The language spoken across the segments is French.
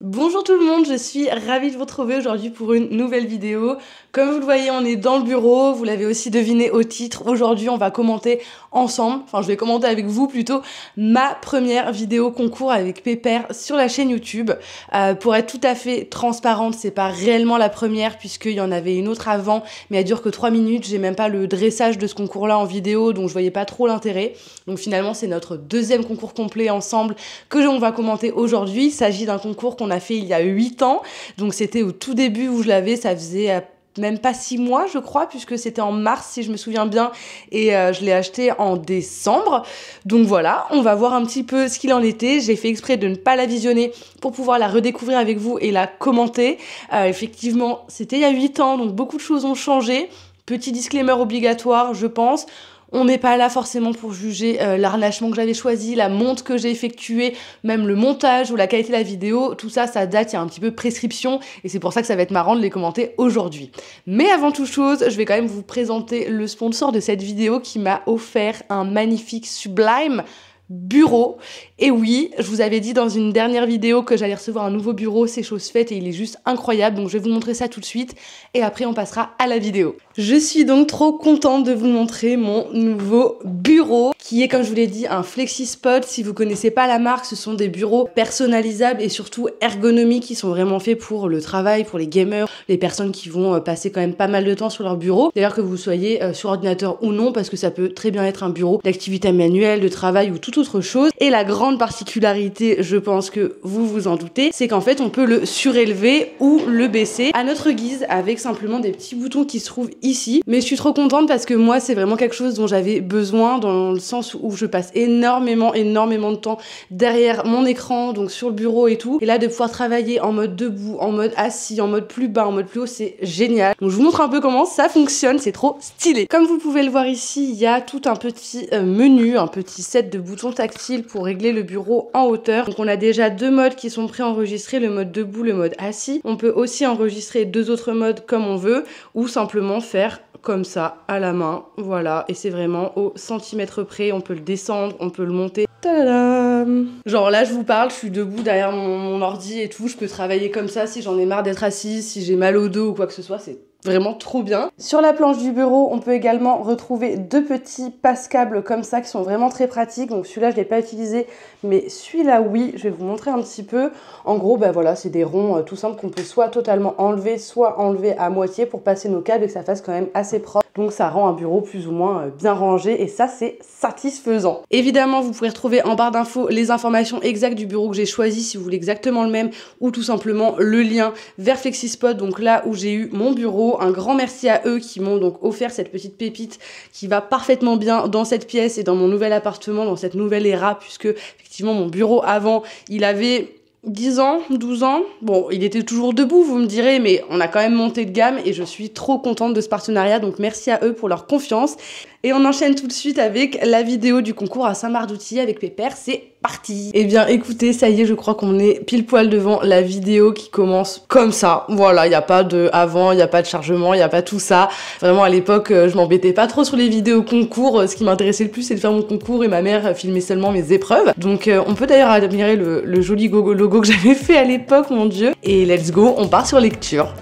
Bonjour tout le monde, je suis ravie de vous retrouver aujourd'hui pour une nouvelle vidéo. Comme vous le voyez, on est dans le bureau, vous l'avez aussi deviné au titre. Aujourd'hui, on va commenter ensemble, enfin je vais commenter avec vous plutôt, ma première vidéo concours avec Pépère sur la chaîne YouTube. Pour être tout à fait transparente, c'est pas réellement la première puisqu'il y en avait une autre avant, mais elle dure que 3 minutes. J'ai même pas le dressage de ce concours-là en vidéo, donc je voyais pas trop l'intérêt. Donc finalement, c'est notre deuxième concours complet ensemble que on va commenter aujourd'hui. Il s'agit d'un concours qu'on a fait il y a 8 ans, donc c'était au tout début où je l'avais, ça faisait même pas 6 mois je crois, puisque c'était en mars si je me souviens bien, et je l'ai acheté en décembre. Donc voilà, on va voir un petit peu ce qu'il en était. J'ai fait exprès de ne pas la visionner pour pouvoir la redécouvrir avec vous et la commenter. Effectivement, c'était il y a 8 ans, donc beaucoup de choses ont changé. Petit disclaimer obligatoire, je pense. On n'est pas là forcément pour juger l'harnachement que j'avais choisi, la monte que j'ai effectuée, même le montage ou la qualité de la vidéo. Tout ça, ça date, il y a un petit peu prescription et c'est pour ça que ça va être marrant de les commenter aujourd'hui. Mais avant toute chose, je vais quand même vous présenter le sponsor de cette vidéo qui m'a offert un magnifique, sublime bureau. Et oui, je vous avais dit dans une dernière vidéo que j'allais recevoir un nouveau bureau, c'est chose faite et il est juste incroyable, donc je vais vous montrer ça tout de suite et après on passera à la vidéo. Je suis donc trop contente de vous montrer mon nouveau bureau qui est, comme je vous l'ai dit, un FlexiSpot. Si vous connaissez pas la marque, ce sont des bureaux personnalisables et surtout ergonomiques qui sont vraiment faits pour le travail, pour les gamers, les personnes qui vont passer quand même pas mal de temps sur leur bureau. D'ailleurs que vous soyez sur ordinateur ou non, parce que ça peut très bien être un bureau d'activité manuelle, de travail ou toute autre chose. Et la grande particularité, je pense que vous vous en doutez, c'est qu'en fait on peut le surélever ou le baisser à notre guise avec simplement des petits boutons qui se trouvent ici. Mais je suis trop contente parce que moi c'est vraiment quelque chose dont j'avais besoin, dans le sens où je passe énormément de temps derrière mon écran, donc sur le bureau et tout. Et là de pouvoir travailler en mode debout, en mode assis, en mode plus bas, en mode plus haut, c'est génial. Donc je vous montre un peu comment ça fonctionne, c'est trop stylé. Comme vous pouvez le voir ici, il y a tout un petit menu, un petit set de boutons tactiles pour régler le bureau en hauteur. Donc on a déjà deux modes qui sont préenregistrés, le mode debout, le mode assis. On peut aussi enregistrer deux autres modes comme on veut, ou simplement faire comme ça à la main, voilà, et c'est vraiment au centimètre près. On peut le descendre, on peut le monter. Tadam! Genre là je vous parle, je suis debout derrière mon ordi et tout, je peux travailler comme ça si j'en ai marre d'être assise, si j'ai mal au dos ou quoi que ce soit, c'est vraiment trop bien. Sur la planche du bureau, on peut également retrouver deux petits passe-câbles comme ça qui sont vraiment très pratiques. Donc celui-là, je l'ai pas utilisé, mais celui-là, oui. Je vais vous montrer un petit peu. En gros, bah voilà, c'est des ronds tout simples qu'on peut soit totalement enlever, soit enlever à moitié pour passer nos câbles et que ça fasse quand même assez propre. Donc ça rend un bureau plus ou moins bien rangé et ça, c'est satisfaisant. Évidemment, vous pouvez retrouver en barre d'infos les informations exactes du bureau que j'ai choisi si vous voulez exactement le même, ou tout simplement le lien vers FlexiSpot, donc là où j'ai eu mon bureau. Un grand merci à eux qui m'ont donc offert cette petite pépite qui va parfaitement bien dans cette pièce et dans mon nouvel appartement, dans cette nouvelle era, puisque effectivement mon bureau avant, il avait 10 ans, 12 ans. Bon, il était toujours debout, vous me direz, mais on a quand même monté de gamme et je suis trop contente de ce partenariat, donc merci à eux pour leur confiance. Et on enchaîne tout de suite avec la vidéo du concours à Saint-Marc-d'Outilly avec Pépère, c'est parti! Eh bien écoutez, ça y est, je crois qu'on est pile poil devant la vidéo qui commence comme ça. Voilà, il n'y a pas de avant, il n'y a pas de chargement, il n'y a pas tout ça. Vraiment à l'époque, je m'embêtais pas trop sur les vidéos concours, ce qui m'intéressait le plus c'est de faire mon concours et ma mère filmait seulement mes épreuves. Donc on peut d'ailleurs admirer le joli logo que j'avais fait à l'époque, mon dieu. Et let's go, on part sur lecture.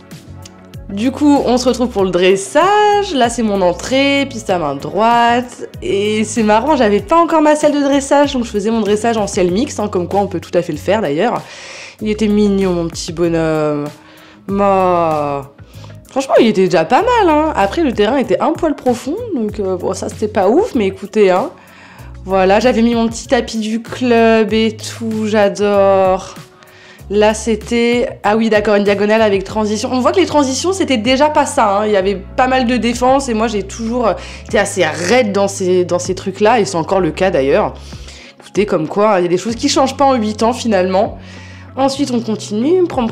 Du coup, on se retrouve pour le dressage. Là, c'est mon entrée, piste à main droite. Et c'est marrant, j'avais pas encore ma salle de dressage, donc je faisais mon dressage en ciel mixte, hein, comme quoi on peut tout à fait le faire d'ailleurs. Il était mignon, mon petit bonhomme. Franchement, il était déjà pas mal, hein. Après, le terrain était un poil profond, donc bon, ça c'était pas ouf, mais écoutez, hein. Voilà, j'avais mis mon petit tapis du club et tout, j'adore. Là, c'était... Ah oui, d'accord, une diagonale avec transition. On voit que les transitions, c'était déjà pas ça, hein. Il y avait pas mal de défense et moi, j'ai toujours été assez raide dans ces trucs-là et c'est encore le cas d'ailleurs. Écoutez, comme quoi, il y a des choses qui changent pas en 8 ans finalement. Ensuite, on continue, prom.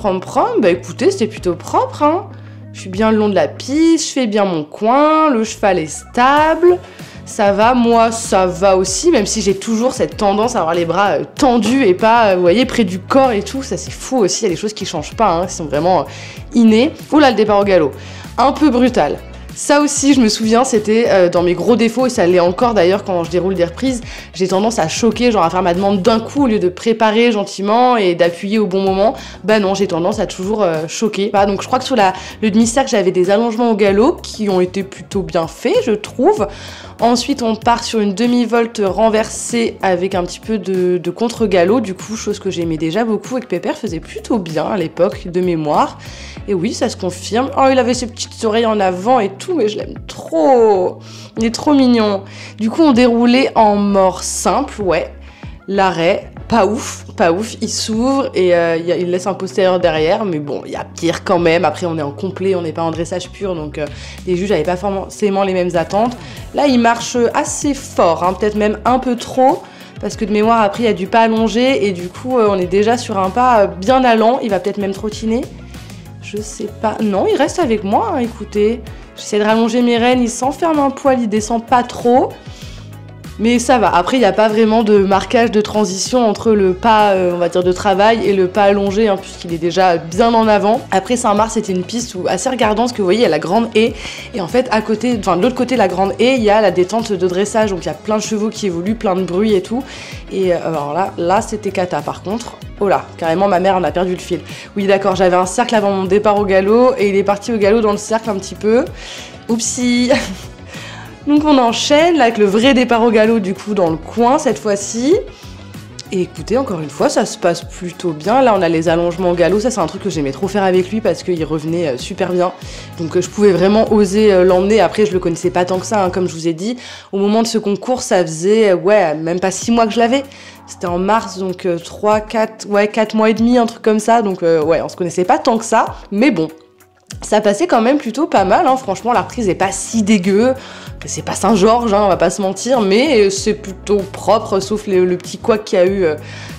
Bah écoutez, c'était plutôt propre, hein. Je suis bien le long de la piste, je fais bien mon coin, le cheval est stable. Ça va, moi ça va aussi, même si j'ai toujours cette tendance à avoir les bras tendus et pas, vous voyez, près du corps et tout, ça c'est fou aussi, il y a des choses qui changent pas, hein, qui sont vraiment innées. Oula, le départ au galop, un peu brutal. Ça aussi, je me souviens, c'était dans mes gros défauts, et ça l'est encore d'ailleurs quand je déroule des reprises. J'ai tendance à choquer, genre à faire ma demande d'un coup au lieu de préparer gentiment et d'appuyer au bon moment. Bah non, j'ai tendance à toujours choquer. Donc je crois que sur le demi-cercle, j'avais des allongements au galop qui ont été plutôt bien faits, je trouve. Ensuite, on part sur une demi-volte renversée avec un petit peu de contre-galop, du coup, chose que j'aimais déjà beaucoup et que Pépère faisait plutôt bien à l'époque de mémoire. Et oui, ça se confirme. Oh, il avait ses petites oreilles en avant et tout, mais je l'aime trop. Il est trop mignon. Du coup, on déroulait en mort simple, ouais. L'arrêt, pas ouf, il s'ouvre et il laisse un postérieur derrière, mais bon, il y a pire quand même. Après, on est en complet, on n'est pas en dressage pur, donc les juges n'avaient pas forcément les mêmes attentes. Là, il marche assez fort, hein, peut-être même un peu trop, parce que de mémoire, après, il y a du pas allongé, et du coup, on est déjà sur un pas bien allant. Il va peut-être même trottiner. Je sais pas. Non, il reste avec moi, hein, écoutez. J'essaie de rallonger mes rênes, il s'enferme un poil, il descend pas trop. Mais ça va. Après, il n'y a pas vraiment de marquage de transition entre le pas, on va dire, de travail et le pas allongé, hein, puisqu'il est déjà bien en avant. Après, Saint-Mars, c'était une piste assez regardante, parce que vous voyez, il y a la grande haie. Et en fait, de l'autre côté de la grande haie, il y a la détente de dressage. Donc, il y a plein de chevaux qui évoluent, plein de bruit et tout. Et alors là, c'était cata, par contre. Oh là, carrément, ma mère en a perdu le fil. Oui, d'accord, j'avais un cercle avant mon départ au galop, et il est parti au galop dans le cercle un petit peu. Oupsie. Donc on enchaîne là, avec le vrai départ au galop du coup dans le coin cette fois-ci. Et écoutez, encore une fois, ça se passe plutôt bien. Là, on a les allongements au galop. Ça, c'est un truc que j'aimais trop faire avec lui parce qu'il revenait super bien. Donc je pouvais vraiment oser l'emmener. Après, je le connaissais pas tant que ça, hein, comme je vous ai dit. Au moment de ce concours, ça faisait, même pas 6 mois que je l'avais. C'était en mars, donc 4 mois et demi, un truc comme ça. Donc on se connaissait pas tant que ça. Mais bon, ça passait quand même plutôt pas mal, hein. Franchement, la reprise est pas si dégueu. C'est pas Saint-Georges, hein, on va pas se mentir, mais c'est plutôt propre, sauf le petit couac qu'il y a eu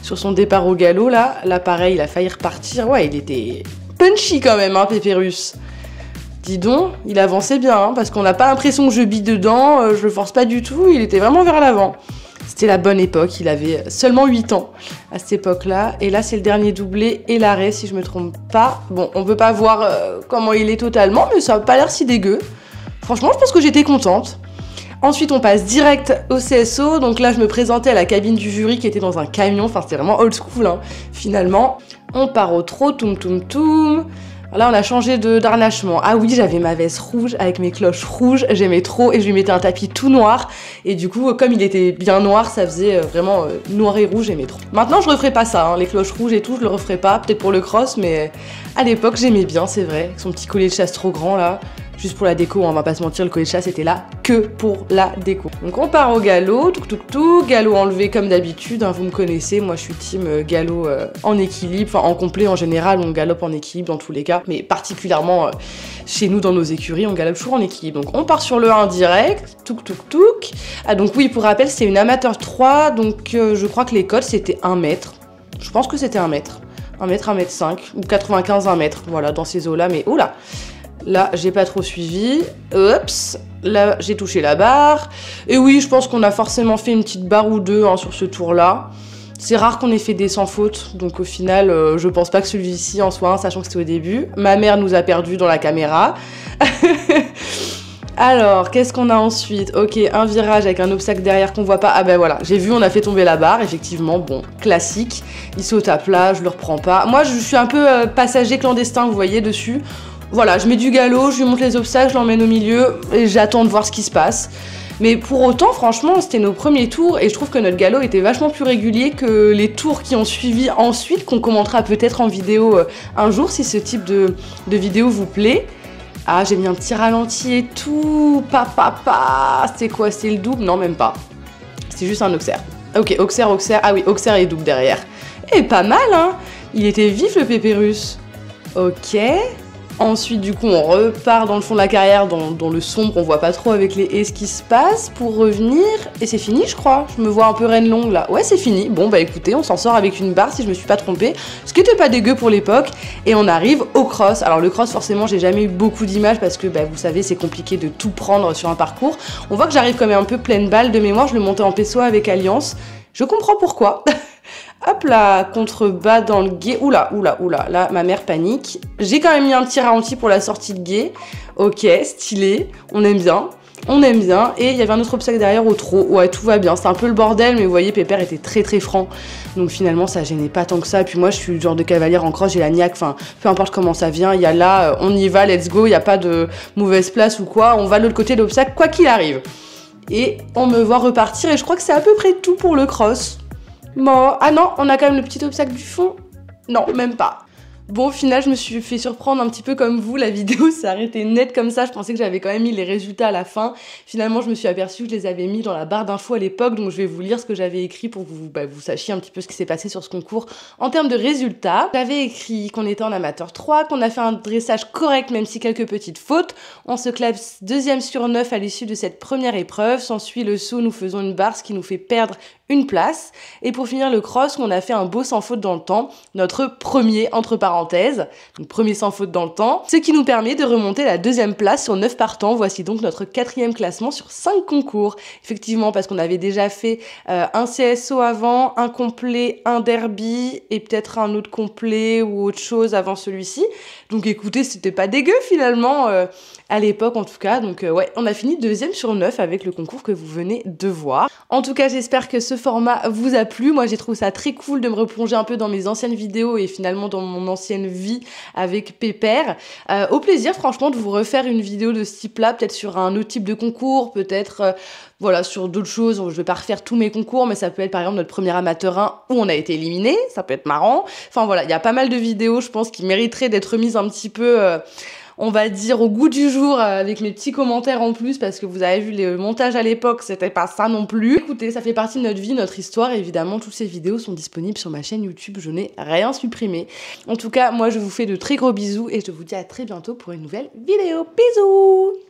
sur son départ au galop, là. Là, pareil, il a failli repartir. Ouais, il était punchy quand même, hein, Pépérus. Dis donc, il avançait bien, hein, parce qu'on n'a pas l'impression que je bille dedans, je le force pas du tout, il était vraiment vers l'avant. C'était la bonne époque, il avait seulement 8 ans à cette époque-là. Et là, c'est le dernier doublé et l'arrêt, si je me trompe pas. Bon, on peut pas voir comment il est totalement, mais ça a pas l'air si dégueu. Franchement, je pense que j'étais contente. Ensuite, on passe direct au CSO. Donc là, je me présentais à la cabine du jury qui était dans un camion. Enfin, c'était vraiment old school, hein. Finalement, on part au trot, toum toum toum. Là, on a changé d'harnachement. Ah oui, j'avais ma veste rouge avec mes cloches rouges. J'aimais trop et je lui mettais un tapis tout noir. Et du coup, comme il était bien noir, ça faisait vraiment noir et rouge. J'aimais trop. Maintenant, je referai pas ça, hein. Les cloches rouges et tout, je le referai pas. Peut-être pour le cross, mais à l'époque, j'aimais bien, c'est vrai. Avec son petit collier de chasse trop grand, là. Juste pour la déco, on va pas se mentir, le collier de chasse était là que pour la déco. Donc on part au galop, tout, galop enlevé comme d'habitude, hein, vous me connaissez, moi je suis team galop en équilibre, enfin en complet en général, on galope en équilibre dans tous les cas, mais particulièrement chez nous dans nos écuries, on galope toujours en équilibre. Donc on part sur le 1 direct, touk. Ah donc oui, pour rappel, c'est une amateur 3, donc je crois que les codes c'était 1 mètre, je pense que c'était 1 mètre, 1 mètre, 1 mètre 5, ou 95, 1 mètre, voilà, dans ces eaux-là, mais oh là. Là, j'ai pas trop suivi. Oups. Là, j'ai touché la barre. Et oui, je pense qu'on a forcément fait une petite barre ou deux, hein, sur ce tour-là. C'est rare qu'on ait fait des sans faute. Donc au final, je pense pas que celui-ci en soit un, sachant que c'était au début. Ma mère nous a perdus dans la caméra. Alors, qu'est-ce qu'on a ensuite? Ok, un virage avec un obstacle derrière qu'on voit pas. Ah ben voilà, j'ai vu, on a fait tomber la barre, effectivement, bon, classique. Il saute à plat, je le reprends pas. Moi, je suis un peu passager clandestin, vous voyez, dessus. Voilà, je mets du galop, je lui montre les obstacles, je l'emmène au milieu et j'attends de voir ce qui se passe. Mais pour autant, franchement, c'était nos premiers tours et je trouve que notre galop était vachement plus régulier que les tours qui ont suivi ensuite, qu'on commentera peut-être en vidéo un jour si ce type de vidéo vous plaît. Ah, j'ai mis un petit ralenti et tout, c'était quoi? C'était le double? Non, même pas. C'est juste un Auxerre. Ok, Auxerre, ah oui, Auxerre et double derrière. Et pas mal, hein. Il était vif le Pépérus. Ok. Ensuite, du coup, on repart dans le fond de la carrière, dans le sombre, on voit pas trop avec les haies ce qui se passe, pour revenir, et c'est fini, je crois. Je me vois un peu reine longue, là. Ouais, c'est fini. Bon, bah écoutez, on s'en sort avec une barre, si je me suis pas trompée, ce qui était pas dégueu pour l'époque, et on arrive au cross. Alors, le cross, forcément, j'ai jamais eu beaucoup d'images, parce que, bah, vous savez, c'est compliqué de tout prendre sur un parcours. On voit que j'arrive quand même un peu pleine balle de mémoire, je le montais en PSO avec Alliance. Je comprends pourquoi. Hop là, contrebas dans le guet. Oula, là, ma mère panique. J'ai quand même mis un petit ralenti pour la sortie de guet. Ok, stylé, on aime bien. Et il y avait un autre obstacle derrière au trot. Ouais, tout va bien, c'est un peu le bordel, mais vous voyez, Pépère était très franc. Donc finalement, ça gênait pas tant que ça. Et puis moi, je suis le genre de cavalière en crosse, j'ai la niaque, enfin, peu importe comment ça vient, il y a là, on y va, let's go, il n'y a pas de mauvaise place ou quoi. On va de l'autre côté de l'obstacle, quoi qu'il arrive. Et on me voit repartir, et je crois que c'est à peu près tout pour le cross. Bon, ah non, on a quand même le petit obstacle du fond. Non, même pas. Bon, au final, je me suis fait surprendre un petit peu comme vous. La vidéo s'est arrêtée net comme ça. Je pensais que j'avais quand même mis les résultats à la fin. Finalement, je me suis aperçue que je les avais mis dans la barre d'infos à l'époque. Donc, je vais vous lire ce que j'avais écrit pour que vous sachiez un petit peu ce qui s'est passé sur ce concours en termes de résultats. J'avais écrit qu'on était en amateur 3, qu'on a fait un dressage correct, même si quelques petites fautes. On se classe 2e sur 9 à l'issue de cette première épreuve. S'ensuit le saut, nous faisons une barre, ce qui nous fait perdre une place. Et pour finir le cross, on a fait un beau sans faute dans le temps, notre premier entre parenthèses, donc premier sans faute dans le temps, ce qui nous permet de remonter à la 2e place sur 9 partants. Voici donc notre 4e classement sur 5 concours. Effectivement, parce qu'on avait déjà fait un CSO avant, un complet, un derby et peut-être un autre complet ou autre chose avant celui-ci. Donc écoutez, c'était pas dégueu finalement à l'époque en tout cas. Donc ouais, on a fini 2e sur 9 avec le concours que vous venez de voir. En tout cas, j'espère que ce format vous a plu. Moi, j'ai trouvé ça très cool de me replonger un peu dans mes anciennes vidéos et finalement dans mon ancienne vie avec Pépère. Au plaisir, franchement, de vous refaire une vidéo de ce type-là, peut-être sur un autre type de concours, peut-être voilà, sur d'autres choses. Je vais pas refaire tous mes concours, mais ça peut être par exemple notre premier amateur 1 où on a été éliminé. Ça peut être marrant. Enfin voilà, il y a pas mal de vidéos, je pense, qui mériteraient d'être mises un petit peu... on va dire au goût du jour avec mes petits commentaires en plus parce que vous avez vu le montage à l'époque, c'était pas ça non plus. Écoutez, ça fait partie de notre vie, notre histoire et évidemment toutes ces vidéos sont disponibles sur ma chaîne YouTube, je n'ai rien supprimé. En tout cas, moi je vous fais de très gros bisous et je vous dis à très bientôt pour une nouvelle vidéo. Bisous!